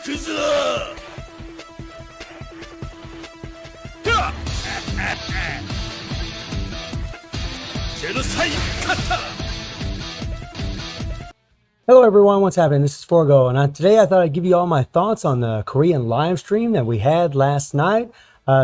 Hello everyone, what's happening? This is Forgo, and today I thought I'd give you all my thoughts on the Korean live stream that we had last night.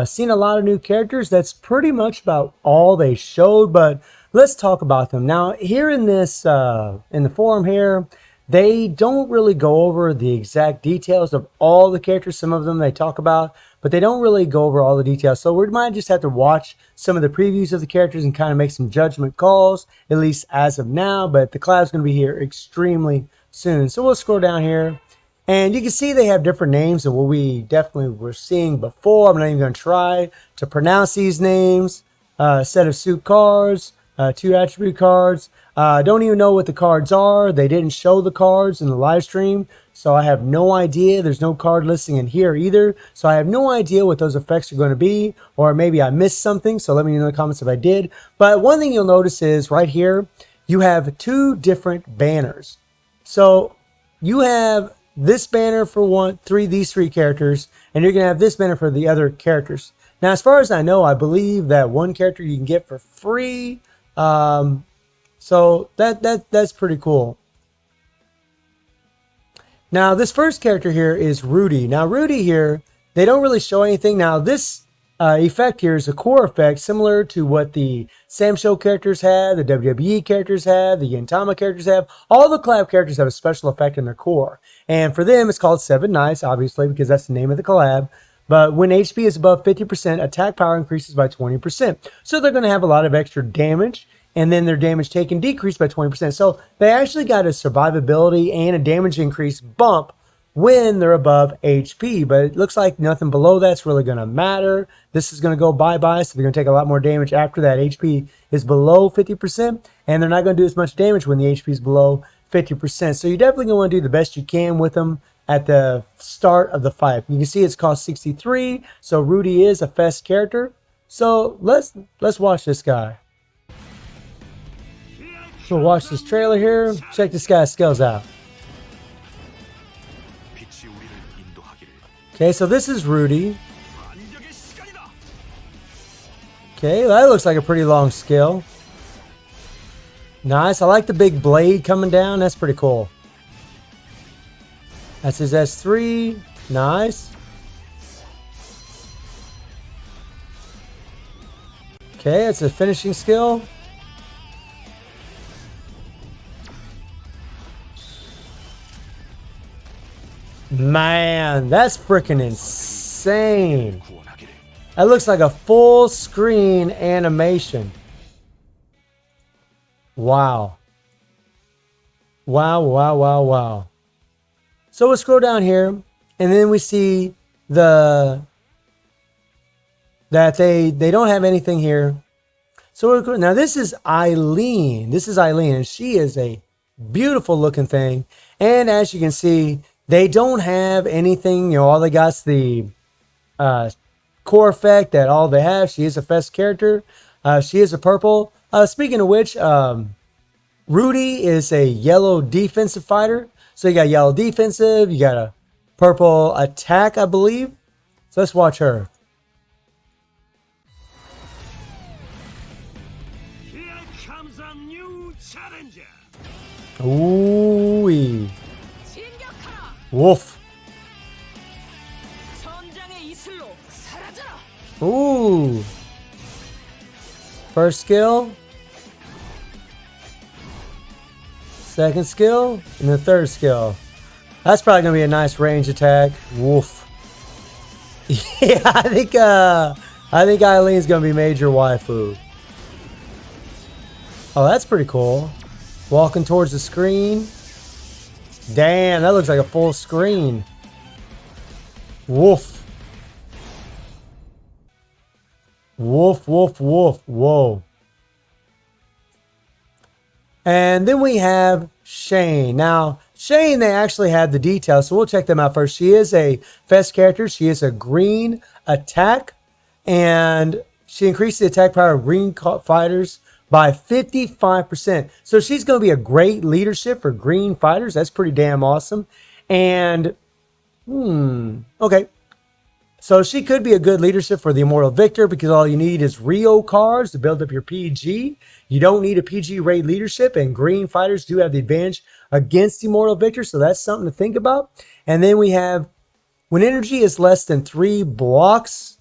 Seen a lot of new characters. That's pretty much about all they showed, but let's talk about them. Now, here in this, in the forum here, they don't really go over the exact details of all the characters. Some of them they talk about, but they don't really go over all the details. So we might just have to watch some of the previews of the characters and kind of make some judgment calls, at least as of now. But the collab's going to be here extremely soon. So we'll scroll down here. And you can see they have different names than what we definitely were seeing before. I'm not even going to try to pronounce these names. Set of suit cards, 2 attribute cards. Don't even know what the cards are. They didn't show the cards in the live stream, so I have no idea. There's no card listing in here either, so I have no idea what those effects are going to be, or maybe I missed something, so let me know in the comments if I did. But one thing you'll notice is right here, you have 2 different banners. So you have this banner for these three characters, and you're going to have this banner for the other characters. Now, as far as I know, I believe that one character you can get for free. So that's pretty cool. Now, this first character here is Rudy. Now, Rudy here, they don't really show anything. Now, this effect here is a core effect similar to what the Sam Show characters have, the WWE characters have, the Gintama characters have. All the collab characters have a special effect in their core. And for them, it's called 7 Nights, obviously, because that's the name of the collab. But when HP is above 50%, attack power increases by 20%. So they're going to have a lot of extra damage, and then their damage taken decreased by 20%. So they actually got a survivability and a damage increase bump when they're above HP. But it looks like nothing below that's really going to matter. This is going to go bye-bye, so they're going to take a lot more damage after that HP is below 50%, and they're not going to do as much damage when the HP is below 50%. So you're definitely going to want to do the best you can with them at the start of the fight. You can see it's cost 63, so Rudy is a fest character. So let's watch this guy. So we'll watch this trailer here. Check this guy's skills out. Okay, so this is Rudy. Okay, that looks like a pretty long skill. Nice. I like the big blade coming down. That's pretty cool. That's his S3. Nice. Okay, it's a finishing skill. Man, that's freaking insane. That looks like a full screen animation. Wow. Wow, wow, wow, wow. So we'll scroll down here, and then we see that they don't have anything here. So now this is Eileen. This is Eileen, and she is a beautiful looking thing. And as you can see, they don't have anything. You know, all they got is the core effect that all they have. She is a fest character. She is a purple. Speaking of which, Rudy is a yellow defensive fighter. So you got yellow defensive, you got a purple attack, I believe. So let's watch her. Here comes a new challenger. Ooh-wee. Woof. Ooh. First skill. Second skill, and the third skill. That's probably gonna be a nice range attack. Woof. Yeah, I think Eileen's gonna be major waifu. Oh, that's pretty cool. Walking towards the screen. Damn, that looks like a full screen. Woof. Woof, woof, woof. Whoa. And then we have Shane. Now, Shane, they actually had the details, so we'll check them out first. She is a fest character. She is a green attack, and she increased the attack power of green fighters by 55%. So she's going to be a great leadership for green fighters. That's pretty damn awesome. And Okay. So she could be a good leadership for the Immortal Victor because all you need is Rio cards to build up your PG. You don't need a PG raid leadership, and green fighters do have the advantage against Immortal Victor, so that's something to think about. And then we have when energy is less than 3 blocks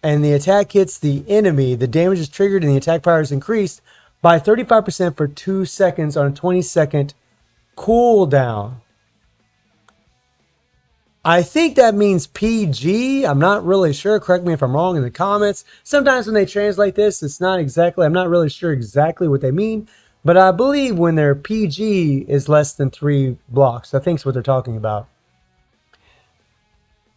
and the attack hits the enemy, the damage is triggered and the attack power is increased by 35% for 2 seconds on a 20-second cooldown. I think that means PG. I'm not really sure. Correct me if I'm wrong in the comments. Sometimes when they translate this, it's not exactly, I'm not really sure exactly what they mean. But I believe when their PG is less than 3 blocks, I think is what they're talking about.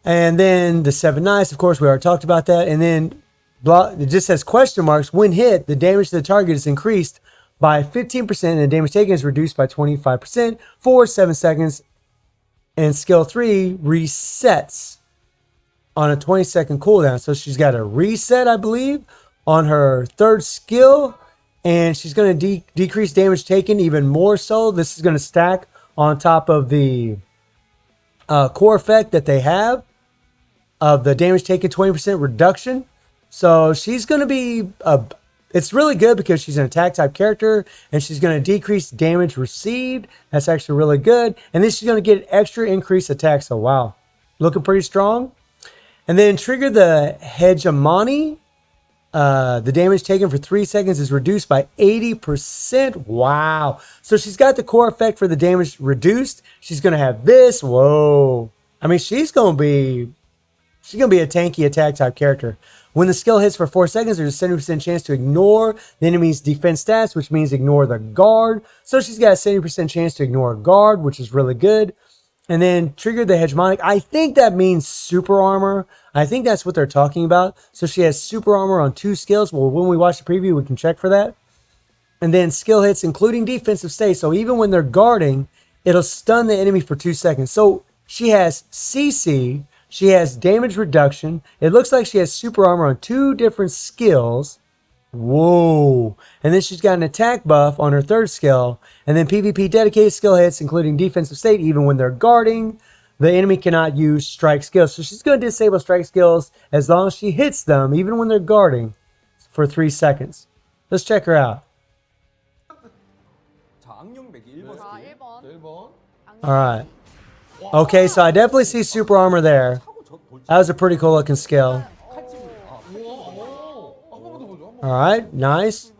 And then the 7 Knights, of course, we already talked about that. And then it just says question marks. When hit, the damage to the target is increased by 15% and the damage taken is reduced by 25% for 7 seconds. And skill 3 resets on a 20-second cooldown. So she's got a reset, I believe, on her 3rd skill. And she's going to decrease damage taken even more so. This is going to stack on top of the core effect that they have of the damage taken 20% reduction. So she's going to be it's really good because she's an attack type character and she's going to decrease damage received. That's actually really good. And then she's going to get an extra increased attack. So wow, looking pretty strong. And then trigger the hegemony. The damage taken for 3 seconds is reduced by 80%. Wow. So she's got the core effect for the damage reduced. She's going to have this. Whoa. I mean, she's going to be a tanky attack type character. When the skill hits for 4 seconds, there's a 70% chance to ignore the enemy's defense stats, which means ignore the guard. So she's got a 70% chance to ignore a guard, which is really good. And then trigger the hegemonic. I think that means super armor. I think that's what they're talking about. So she has super armor on 2 skills. Well, when we watch the preview, we can check for that. And then skill hits, including defensive stay. So even when they're guarding, it'll stun the enemy for 2 seconds. So she has CC. She has damage reduction. It looks like she has super armor on 2 different skills. Whoa. And then she's got an attack buff on her 3rd skill. And then PvP dedicated skill hits, including defensive state, even when they're guarding. The enemy cannot use strike skills. So she's going to disable strike skills as long as she hits them, even when they're guarding, for 3 seconds. Let's check her out. Alright. Okay, so I definitely see super armor there. That was a pretty cool looking skill. Alright, nice.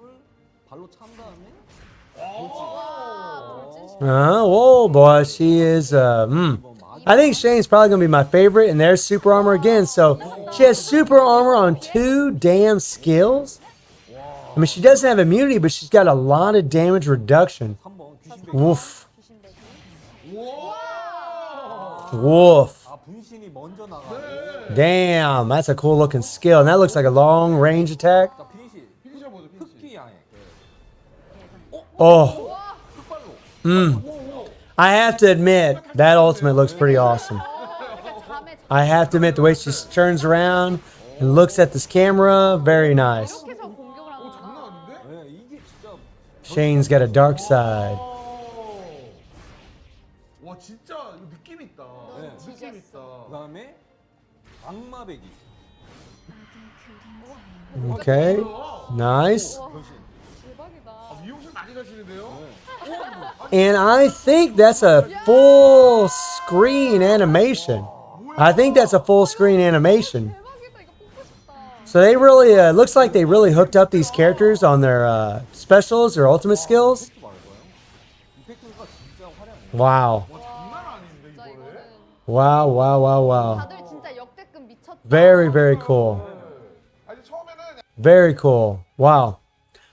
Whoa, boy, she is, I think Shane's probably going to be my favorite, and there's super armor again. So she has super armor on 2 damn skills. I mean, she doesn't have immunity, but she's got a lot of damage reduction. Woof. Woof. Damn, that's a cool looking skill. And that looks like a long range attack. Oh. I have to admit, that ultimate looks pretty awesome. I have to admit, the way she turns around and looks at this camera, very nice. Shane's got a dark side. Okay, nice. And I think that's a full screen animation. I think that's a full screen animation. So they really, looks like they really hooked up these characters on their specials or ultimate skills. Wow. Wow, wow, wow, wow. Very, very cool. Very cool. Wow.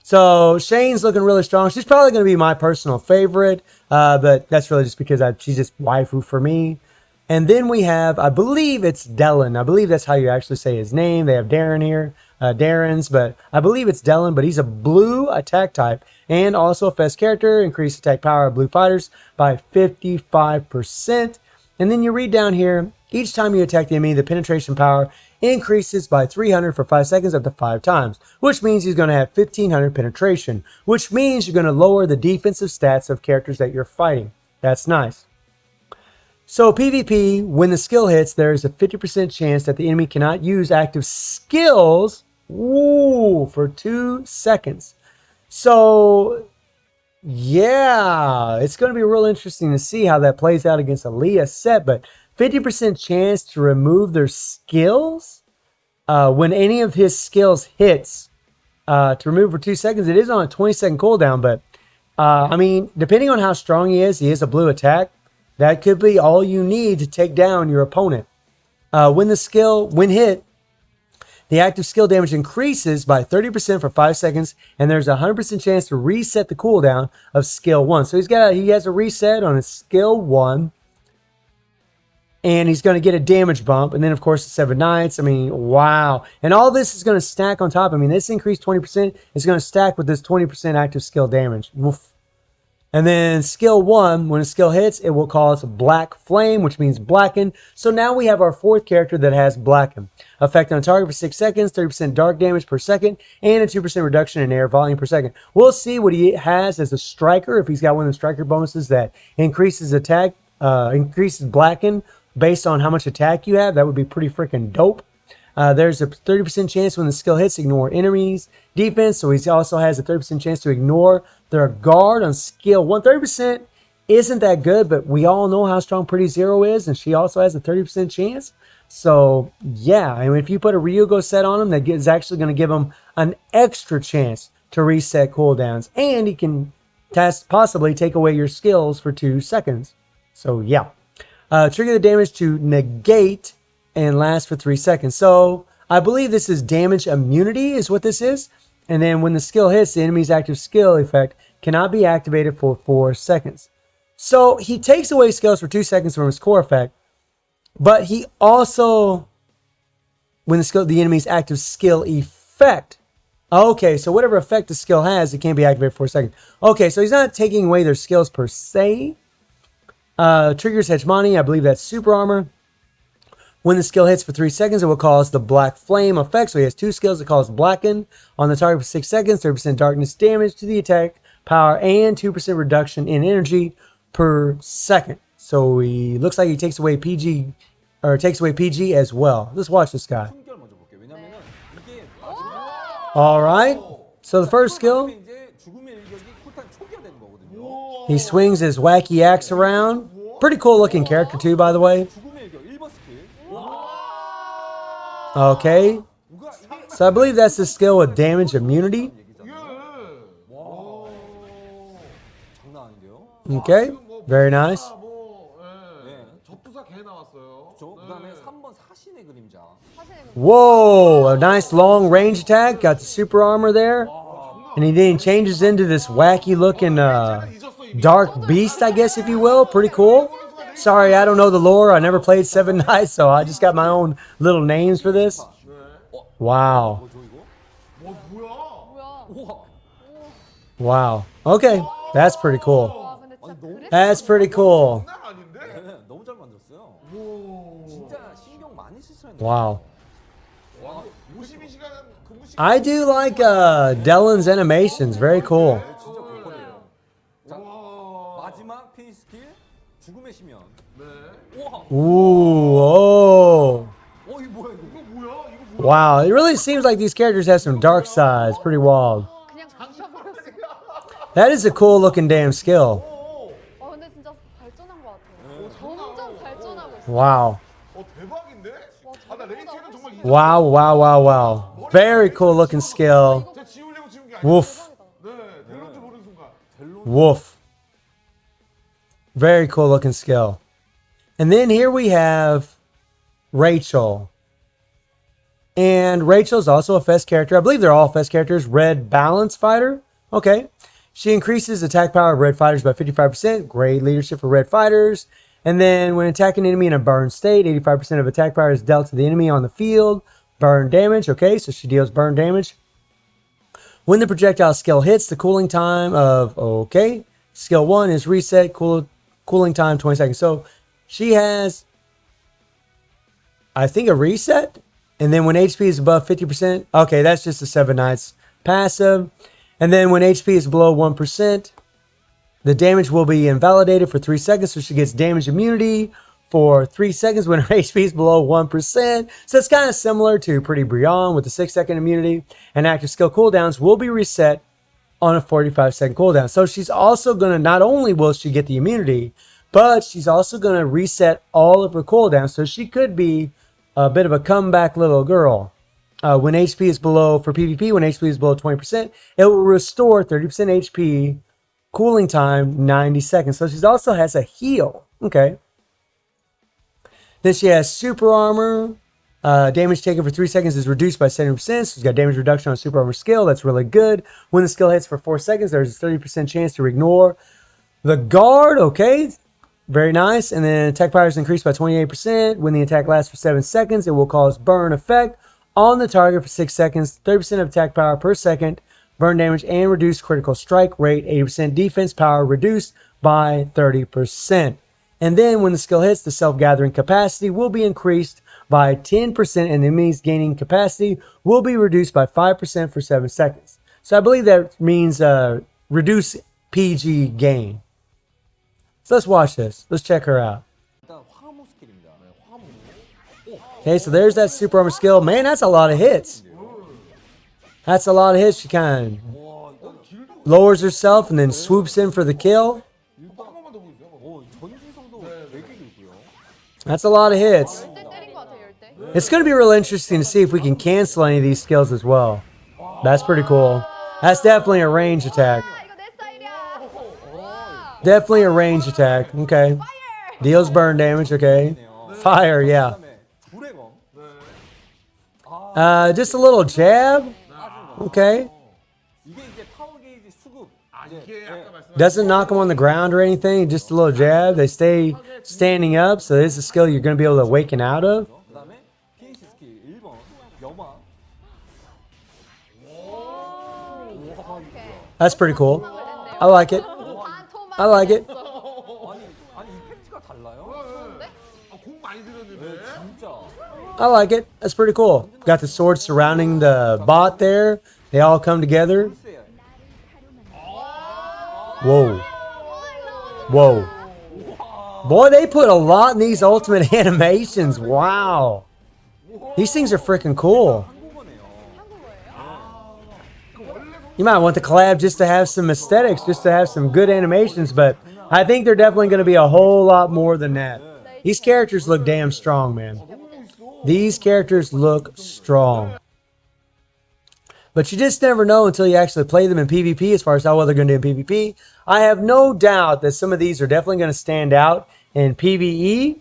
So Shane's looking really strong. She's probably going to be my personal favorite, but that's really just because she's just waifu for me. And then we have, I believe it's Dillon. I believe that's how you actually say his name. They have Darren here, Darren's, but I believe it's Dillon, but he's a blue attack type and also a fast character. Increased attack power of blue fighters by 55%. And then you read down here, each time you attack the enemy, the penetration power increases by 300 for 5 seconds up to 5 times, which means he's going to have 1500 penetration, which means you're going to lower the defensive stats of characters that you're fighting. That's nice. So PvP, when the skill hits, there's a 50% chance that the enemy cannot use active skills for 2 seconds. So yeah, it's going to be real interesting to see how that plays out against Aaliyah's set, but 50% chance to remove their skills when any of his skills hits to remove for 2 seconds. It is on a 20-second cooldown, but I mean, depending on how strong he is a blue attack. That could be all you need to take down your opponent. When hit, the active skill damage increases by 30% for 5 seconds, and there's a 100% chance to reset the cooldown of skill 1. So he has a reset on his skill 1, and he's going to get a damage bump, and then of course the 7 Knights. I mean, wow. And all this is going to stack on top. I mean, this increased 20% is going to stack with this 20% active skill damage. Woof. And then skill 1, when a skill hits, it will cause black flame, which means blacken. So now we have our 4th character that has blacken. Effect on target for 6 seconds, 30% dark damage per second, and a 2% reduction in air volume per second. We'll see what he has as a striker, if he's got one of the striker bonuses that increases attack, increases blacken based on how much attack you have. That would be pretty freaking dope. There's a 30% chance when the skill hits, ignore enemies defense. So he also has a 30% chance to ignore their guard on skill 1. 30% isn't that good, but we all know how strong Pretty Zero is, and she also has a 30% chance. So yeah, I mean, if you put a Ryugo set on him, that is actually going to give him an extra chance to reset cooldowns, and he can possibly take away your skills for 2 seconds. So yeah, trigger the damage to negate and last for 3 seconds. So I believe this is damage immunity is what this is. And then when the skill hits, the enemy's active skill effect cannot be activated for 4 seconds. So he takes away skills for 2 seconds from his core effect, but he also, when the enemy's active skill effect. Okay, so whatever effect the skill has, it can't be activated for 4 seconds. Okay, so he's not taking away their skills per se. Triggers Hegemony, I believe that's super armor. When the skill hits for 3 seconds, it will cause the black flame effect. So he has 2 skills that cause blacken on the target for 6 seconds, 30% darkness damage to the attack power, and 2% reduction in energy per second. So he looks like he takes away PG, or takes away PG as well. Let's watch this guy. All right. So the first skill, he swings his wacky axe around. Pretty cool looking character too, by the way. Okay, so I believe that's the skill with damage immunity. Okay, very nice. Whoa, a nice long range attack. Got the super armor there. And he then changes into this wacky looking dark beast, I guess, if you will. Pretty cool. Sorry, I don't know the lore. I never played 7 Knights, so I just got my own little names for this. Wow. Wow. Okay, that's pretty cool. That's pretty cool. Wow. I do like Dillon's animations. Very cool. Ooh, oh. Wow, it really seems like these characters have some dark sides. Pretty wild. That is a cool looking damn skill. Wow. Wow, wow, wow, wow. Very cool looking skill. Woof. Woof. Very cool looking skill. And then here we have Rachel. And Rachel's also a Fest character. I believe they're all Fest characters. Red Balance Fighter. Okay. She increases attack power of red fighters by 55%. Great leadership for red fighters. And then when attacking an enemy in a burn state, 85% of attack power is dealt to the enemy on the field. Burn damage. Okay, so she deals burn damage. When the projectile skill hits, the cooling time of, okay, skill 1 is reset. Cooling time 20 seconds. So she has, I think, a reset. And then when HP is above 50%, okay, that's just the 7 Knights passive. And then when HP is below 1%, the damage will be invalidated for 3 seconds. So she gets damage immunity for 3 seconds when her HP is below 1%. So it's kind of similar to Pretty Brion with the 6-second immunity. And active skill cooldowns will be reset on a 45-second cooldown. So she's also going to, not only will she get the immunity, but she's also going to reset all of her cooldowns. So she could be a bit of a comeback little girl. When HP is below, for PvP, when HP is below 20%, it will restore 30% HP, cooling time 90 seconds. So she also has a heal. Okay. Then she has super armor. Damage taken for 3 seconds is reduced by 70%. So she's got damage reduction on super armor skill. That's really good. When the skill hits for 4 seconds, there's a 30% chance to ignore the guard. Okay. Very nice. And then attack power is increased by 28%. When the attack lasts for 7 seconds, it will cause burn effect on the target for 6 seconds. 30% of attack power per second. Burn damage and reduced critical strike rate. 80% defense power reduced by 30%. And then when the skill hits, the self-gathering capacity will be increased by 10%, and the enemy's gaining capacity will be reduced by 5% for 7 seconds. So I believe that means reduce PG gain. So let's watch this. Let's check her out. Okay, so there's that super armor skill. Man, that's a lot of hits. That's a lot of hits. She kind of lowers herself and then swoops in for the kill. That's a lot of hits. It's going to be real interesting to see if we can cancel any of these skills as well. That's pretty cool. That's definitely a range attack. Definitely a range attack. Okay. Deals burn damage. Okay. Fire, yeah. Just a little jab. Okay. Doesn't knock them on the ground or anything. Just a little jab. They stay standing up. So this is a skill you're going to be able to awaken out of. That's pretty cool. I like it. I like it. I like it. That's pretty cool. Got the sword surrounding the bot there. They all come together. Whoa. Whoa. Boy, they put a lot in these ultimate animations. Wow. These things are freaking cool. You might want the collab just to have some aesthetics, just to have some good animations, but I think they're definitely going to be a whole lot more than that. These characters look damn strong, man. These characters look strong. But you just never know until you actually play them in PvP as far as how well they're going to do in PvP. I have no doubt that some of these are definitely going to stand out in PvE.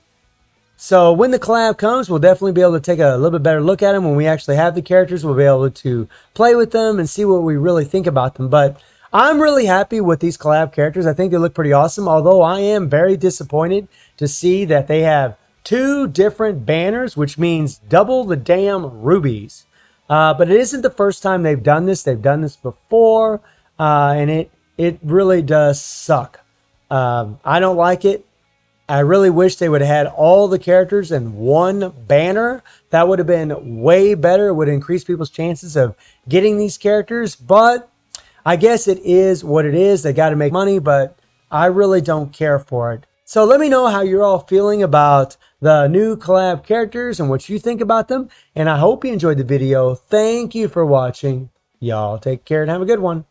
So when the collab comes, we'll definitely be able to take a little bit better look at them. When we actually have the characters, we'll be able to play with them and see what we really think about them. But I'm really happy with these collab characters. I think they look pretty awesome, although I am very disappointed to see that they have 2 different banners, which means double the damn rubies. But it isn't the first time they've done this. They've done this before, and it really does suck. I don't like it. I really wish they would have had all the characters in one banner. That would have been way better. It would increase people's chances of getting these characters. But I guess it is what it is. They got to make money, but I really don't care for it. So let me know how you're all feeling about the new collab characters and what you think about them. And I hope you enjoyed the video. Thank you for watching. Y'all take care and have a good one.